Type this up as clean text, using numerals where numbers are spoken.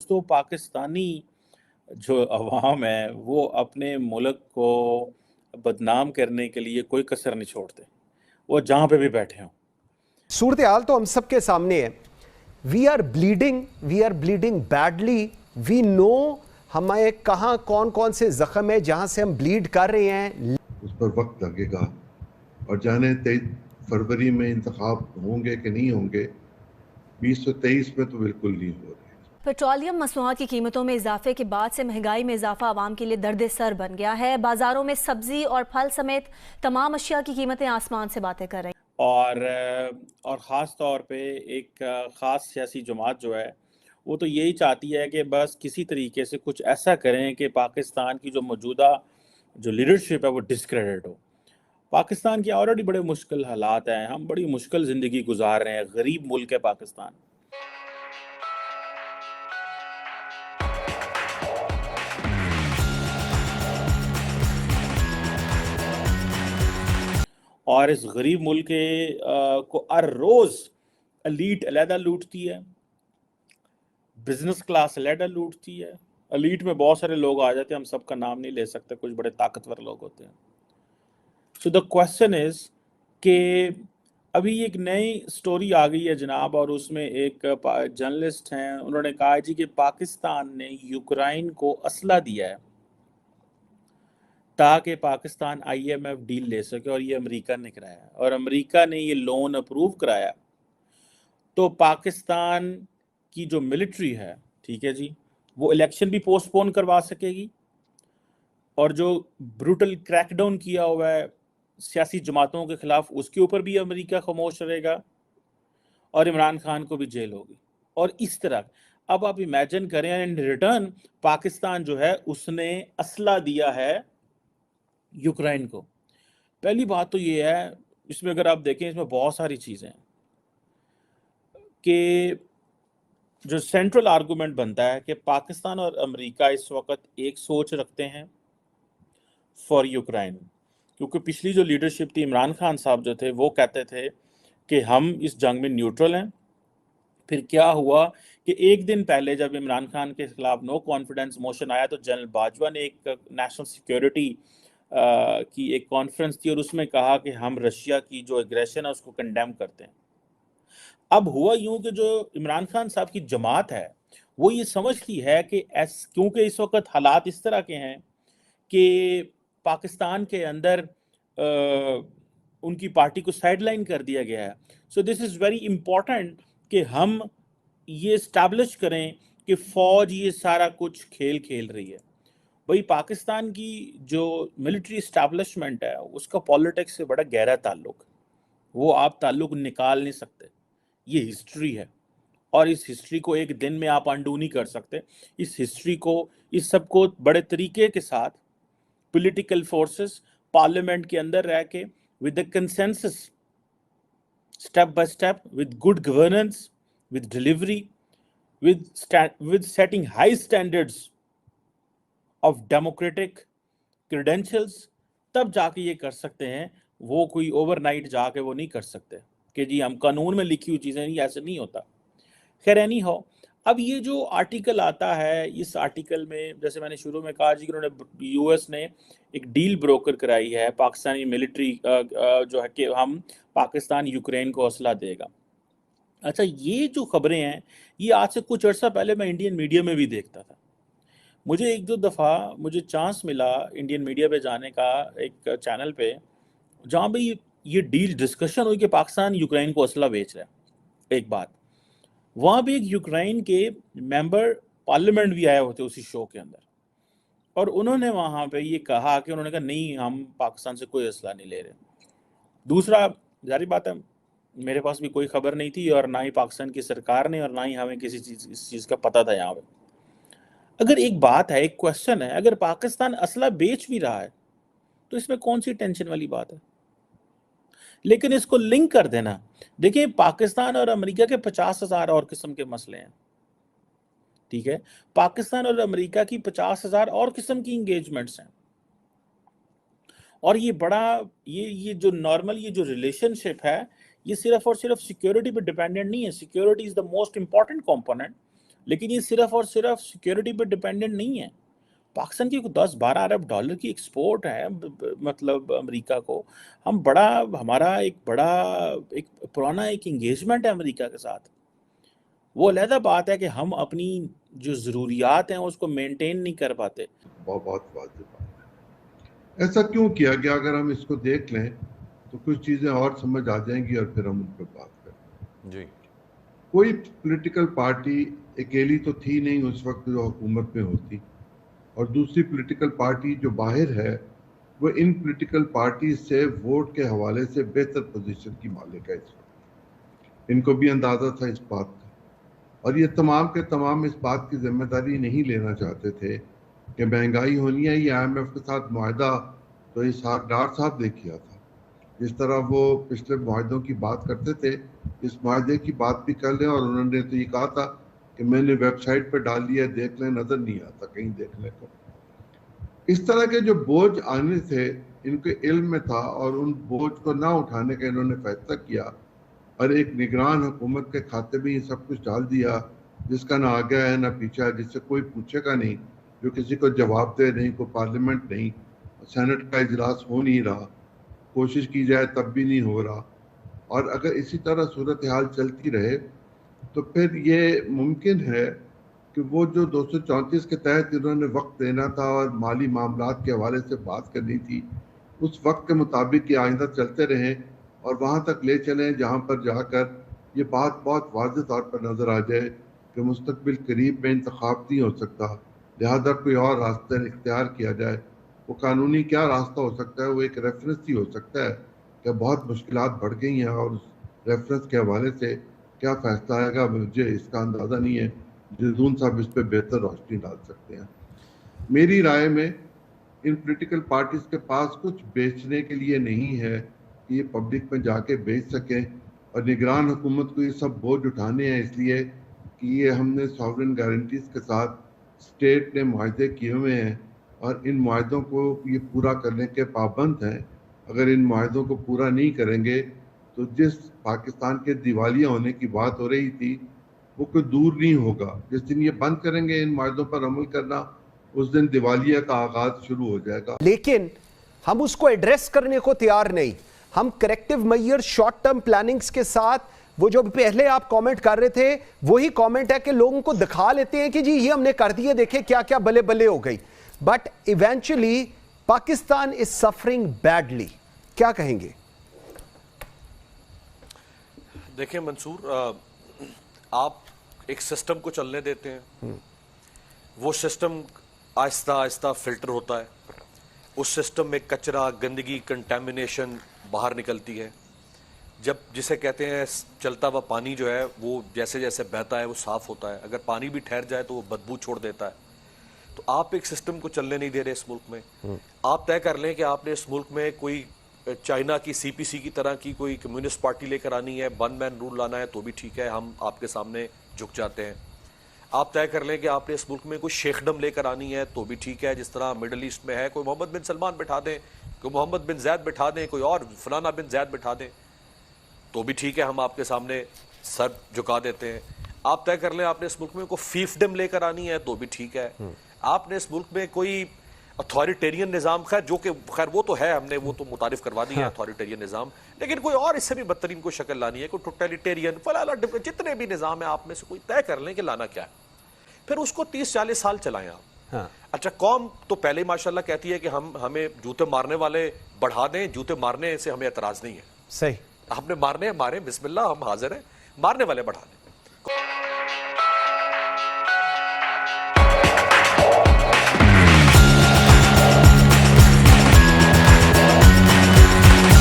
تو پاکستانی جو عوام ہے وہ اپنے ملک کو بدنام کرنے کے لیے کوئی کسر نہیں چھوڑتے، وہ جہاں پہ بھی بیٹھے ہوں۔ صورتحال تو ہم سب کے سامنے ہے، وی آر بلیڈنگ بیڈلی، وی نو ہمیں کہاں کون کون سے زخم ہے جہاں سے ہم بلیڈ کر رہے ہیں۔ اس پر وقت لگے گا، اور جانے 23 فروری میں انتخاب ہوں گے کہ نہیں ہوں گے، 2023 میں تو بالکل نہیں ہو رہے۔ پیٹرولیم مصنوعات کی قیمتوں میں اضافے کے بعد سے مہنگائی میں اضافہ عوام کے لیے درد سر بن گیا ہے۔ بازاروں میں سبزی اور پھل سمیت تمام اشیاء کی قیمتیں آسمان سے باتیں کر رہی ہیں، اور خاص طور پہ ایک خاص سیاسی جماعت جو ہے وہ تو یہی چاہتی ہے کہ بس کسی طریقے سے کچھ ایسا کریں کہ پاکستان کی جو موجودہ جو لیڈرشپ ہے وہ ڈسکریڈٹ ہو۔ پاکستان کے آلریڈی بڑے مشکل حالات ہیں، ہم بڑی مشکل زندگی گزار رہے ہیں، غریب ملک ہے پاکستان۔ اور اس غریب ملک کو ہر روز ایلیٹ علیحدہ لوٹتی ہے، بزنس کلاس علیحدہ لوٹتی ہے۔ ایلیٹ میں بہت سارے لوگ آ جاتے ہیں، ہم سب کا نام نہیں لے سکتے، کچھ بڑے طاقتور لوگ ہوتے ہیں۔ سو دا کوشچن از کہ ابھی ایک نئی سٹوری آ گئی ہے جناب، اور اس میں ایک جرنلسٹ ہیں، انہوں نے کہا جی کہ پاکستان نے یوکرائن کو اسلحہ دیا ہے تاکہ Pakistan I M F deal لے سکے، اور یہ امریکہ نے کرایا، اور امریکہ نے یہ لون اپروو کرایا۔ تو پاکستان کی جو ملٹری ہے، ٹھیک ہے جی، وہ الیکشن بھی پوسٹ پون کروا سکے گی، اور جو بروٹل کریک ڈاؤن کیا ہوا ہے سیاسی جماعتوں کے خلاف اس کے اوپر بھی امریکہ خاموش رہے گا، اور عمران خان کو بھی جیل ہوگی، اور اس طرح اب آپ امیجن کریں ان ریٹرن پاکستان جو ہے اس نے اسلحہ دیا ہے یوکرائن کو۔ پہلی بات تو یہ ہے، اس میں اگر آپ دیکھیں اس میں بہت ساری چیزیں ہیں کہ جو سینٹرل آرگومنٹ بنتا ہے کہ پاکستان اور امریکہ اس وقت ایک سوچ رکھتے ہیں فار یوکرائن، کیونکہ پچھلی جو لیڈرشپ تھی، عمران خان صاحب جو تھے وہ کہتے تھے کہ ہم اس جنگ میں نیوٹرل ہیں۔ پھر کیا ہوا کہ ایک دن پہلے جب عمران خان کے خلاف نو کانفیڈنس موشن آیا تو جنرل باجوہ نے ایک نیشنل سیکیورٹی کی ایک کانفرنس تھی، اور اس میں کہا کہ ہم رشیا کی جو ایگریشن ہے اس کو کنڈیم کرتے ہیں۔ اب ہوا یوں کہ جو عمران خان صاحب کی جماعت ہے وہ یہ سمجھتی ہے کہ کیونکہ اس وقت حالات اس طرح کے ہیں کہ پاکستان کے اندر ان کی پارٹی کو سائیڈ لائن کر دیا گیا ہے، سو دس از ویری امپورٹنٹ کہ ہم یہ اسٹیبلش کریں کہ فوج یہ سارا کچھ کھیل کھیل رہی ہے۔ بھئی پاکستان کی جو ملٹری اسٹیبلشمنٹ ہے اس کا پالیٹکس سے بڑا گہرا تعلق، وہ آپ تعلق نکال نہیں سکتے، یہ ہسٹری ہے، اور اس ہسٹری کو ایک دن میں آپ انڈو نہیں کر سکتے۔ اس ہسٹری کو، اس سب کو بڑے طریقے کے ساتھ پولیٹیکل فورسز پارلیمنٹ کے اندر رہ کے with a consensus step by step, with good governance, with delivery, with setting high standards of democratic credentials, تب جا کے یہ کر سکتے ہیں۔ وہ کوئی اوور نائٹ جا کے وہ نہیں کر سکتے کہ جی ہم قانون میں لکھی ہوئی چیزیں نہیں، ایسے نہیں ہوتا۔ خیر اینی ہو، اب یہ جو آرٹیکل آتا ہے، اس آرٹیکل میں جیسے میں نے شروع میں کہا جی کہ انہوں نے یو ایس نے ایک ڈیل بروکر کرائی ہے پاکستانی ملٹری جو ہے کہ ہم پاکستان یوکرین کو اسلحہ دے گا۔ اچھا، یہ جو خبریں ہیں یہ آج سے کچھ عرصہ پہلے میں انڈین میڈیا میں بھی دیکھتا تھا۔ مجھے ایک دو دفعہ مجھے چانس ملا انڈین میڈیا پہ جانے کا، ایک چینل پہ جہاں پہ یہ ڈیل ڈسکشن ہوئی کہ پاکستان یوکرین کو اسلحہ بیچ رہا ہے۔ ایک بات، وہاں پہ ایک یوکرائن کے ممبر پارلیمنٹ بھی آئے ہوتے اسی شو کے اندر، اور انہوں نے وہاں پہ یہ کہا کہ انہوں نے کہا نہیں، ہم پاکستان سے کوئی اسلحہ نہیں لے رہے۔ دوسرا، ظاہری بات ہے میرے پاس بھی کوئی خبر نہیں تھی، اور نہ ہی پاکستان کی سرکار نے، اور نہ ہی ہمیں کسی چیز اس چیز کا پتہ تھا یہاں پہ۔ اگر ایک بات ہے، ایک کوشچن ہے، اگر پاکستان اسلحہ بیچ بھی رہا ہے تو اس میں کون سی ٹینشن والی بات ہے؟ لیکن اس کو لنک کر دینا، دیکھیں پاکستان اور امریکہ کے 50,000 اور قسم کے مسئلے ہیں، ٹھیک ہے، پاکستان اور امریکہ کی 50,000 اور قسم کی انگیجمنٹس ہیں، اور یہ بڑا یہ جو نارمل یہ جو ریلیشن شپ ہے یہ صرف اور صرف سیکیورٹی پہ ڈیپینڈنٹ نہیں ہے۔ Security is the most important component, لیکن یہ صرف اور صرف سیکیورٹی پہ ڈیپینڈنٹ نہیں ہے. پاکستان کی 10-12 ارب ڈالر کی ایکسپورٹ ہے مطلب امریکہ کو. ہمارا ایک پرانا ایک انگیجمنٹ ہے امریکہ کے ساتھ. وہ علیحدہ بات ہے کہ ہم اپنی جو ضروریات ہیں اس کو مینٹین نہیں کر پاتے. بہت واضح بات ہے. ایسا کیوں کیا گیا؟ اگر ہم اس کو دیکھ لیں تو کچھ چیزیں اور سمجھ آ جائیں گی اور پھر ہم ان پہ بات کریں. جی. کوئی پولیٹیکل پارٹی اکیلی تو تھی نہیں اس وقت جو حکومت میں ہوتی، اور دوسری پولیٹیکل پارٹی جو باہر ہے وہ ان پولیٹیکل پارٹی سے ووٹ کے حوالے سے بہتر پوزیشن کی مالک ہے اس وقت. ان کو بھی اندازہ تھا اس بات کا، اور یہ تمام کے تمام اس بات کی ذمہ داری نہیں لینا چاہتے تھے کہ مہنگائی ہونی ہے. یہ IMF کے ساتھ معاہدہ تو اسحاق ڈار صاحب نے کیا تھا. جس طرح وہ پچھلے معاہدوں کی بات کرتے تھے اس معاہدے کی بات بھی کر لیں، اور انہوں نے تو یہ کہا تھا کہ میں نے ویب سائٹ پہ ڈال لیا، دیکھ لیں، نظر نہیں آتا کہیں دیکھنے کو. اس طرح کے جو بوجھ آنے تھے ان کے علم میں تھا، اور ان بوجھ کو نہ اٹھانے کا انہوں نے فیصلہ کیا، اور ایک نگران حکومت کے کھاتے میں یہ سب کچھ ڈال دیا جس کا نہ آگے ہے نہ پیچھے ہے، جس سے کوئی پوچھے گا نہیں، جو کسی کو جواب دے نہیں، کوئی پارلیمنٹ نہیں، سینٹ کا اجلاس ہو نہیں رہا، کوشش کی جائے تب بھی نہیں ہو رہا. اور اگر اسی طرح صورتحال چلتی رہے تو پھر یہ ممکن ہے کہ وہ جو 234 کے تحت انہوں نے وقت دینا تھا اور مالی معاملات کے حوالے سے بات کرنی تھی، اس وقت کے مطابق یہ آئندہ چلتے رہیں اور وہاں تک لے چلیں جہاں پر جا کر یہ بات بہت واضح طور پر نظر آ جائے کہ مستقبل قریب میں انتخاب نہیں ہو سکتا، لہذا کوئی اور راستہ اختیار کیا جائے. وہ قانونی کیا راستہ ہو سکتا ہے؟ وہ ایک ریفرنس ہی ہو سکتا ہے کہ بہت مشکلات بڑھ گئی ہیں، اور اس ریفرنس کے حوالے سے کیا فیصلہ آئے گا مجھے اس کا اندازہ نہیں ہے. جزون صاحب اس پہ بہتر روشنی ڈال سکتے ہیں. میری رائے میں ان پولیٹیکل پارٹیز کے پاس کچھ بیچنے کے لیے نہیں ہے کہ یہ پبلک میں جا کے بیچ سکیں، اور نگران حکومت کو یہ سب بوجھ اٹھانے ہیں اس لیے کہ یہ ہم نے ساورن گارنٹیز کے ساتھ اسٹیٹ نے معاہدے کیے ہوئے ہیں، اور ان معاہدوں کو یہ پورا کرنے کے پابند ہیں. اگر ان معاہدوں کو پورا نہیں کریں گے تو جس پاکستان کے دیوالیہ ہونے کی بات ہو رہی تھی وہ کوئی دور نہیں ہوگا. جس دن یہ بند کریں گے ان معاہدوں پر عمل کرنا، اس دن دیوالیہ کا آغاز شروع ہو جائے گا. لیکن ہم اس کو ایڈریس کرنے کو تیار نہیں. ہم corrective measure short term plannings کے ساتھ، وہ جو پہلے آپ کامنٹ کر رہے تھے وہی کامنٹ ہے کہ لوگوں کو دکھا لیتے ہیں کہ جی یہ ہم نے کر دیے، دیکھیں کیا کیا بلے بلے ہو گئی. But eventually Pakistan is suffering badly. کیا کہیں گے؟ دیکھیں منصور، آپ ایک سسٹم کو چلنے دیتے ہیں، وہ سسٹم آہستہ آہستہ فلٹر ہوتا ہے، اس سسٹم میں کچرا، گندگی، کنٹامینیشن باہر نکلتی ہے. جب جسے کہتے ہیں چلتا ہوا پانی جو ہے وہ جیسے جیسے بہتا ہے وہ صاف ہوتا ہے، اگر پانی بھی ٹھہر جائے تو وہ بدبو چھوڑ دیتا ہے. تو آپ ایک سسٹم کو چلنے نہیں دے رہے اس ملک میں. آپ طے کر لیں کہ آپ نے اس ملک میں کوئی چائنا کی CPC کی طرح کی کوئی کمیونسٹ پارٹی لے کر آنی ہے، ون مین رول لانا ہے تو بھی ٹھیک ہے، ہم آپ کے سامنے جھک جاتے ہیں. آپ طے کر لیں کہ آپ نے اس ملک میں کوئی شیخڈم لے کر آنی ہے تو بھی ٹھیک ہے، جس طرح مڈل ایسٹ میں ہے، کوئی محمد بن سلمان بٹھا دیں، کوئی محمد بن زید بٹھا دیں، کوئی اور فلانا بن زید بٹھا دیں تو بھی ٹھیک ہے، ہم آپ کے سامنے سر جھکا دیتے ہیں. آپ طے کر لیں آپ نے اس ملک میں کوئی فیفڈم لے کر آنی ہے تو بھی ٹھیک ہے. آپ نے اس ملک میں کوئی اتھارٹیرین نظام، خیر وہ تو ہے، ہم نے وہ تو متعارف کروا دی ہے اتھارٹیرین نظام، لیکن کوئی اور اس سے بھی بدترین کوئی شکل لانی ہے، کوئی ٹوٹلیٹیرین فلانا، جتنے بھی نظام ہیں آپ میں سے کوئی طے کر لیں کہ لانا کیا ہے، پھر اس کو 30-40 سال چلائیں آپ. اچھا، قوم تو پہلے ہی ماشاءاللہ کہتی ہے کہ ہمیں جوتے مارنے والے بڑھا دیں، جوتے مارنے سے ہمیں اعتراض نہیں ہے. صحیح، ہم نے مارنے مارے، بسم اللہ، ہم حاضر ہیں، مارنے والے بڑھا دیں.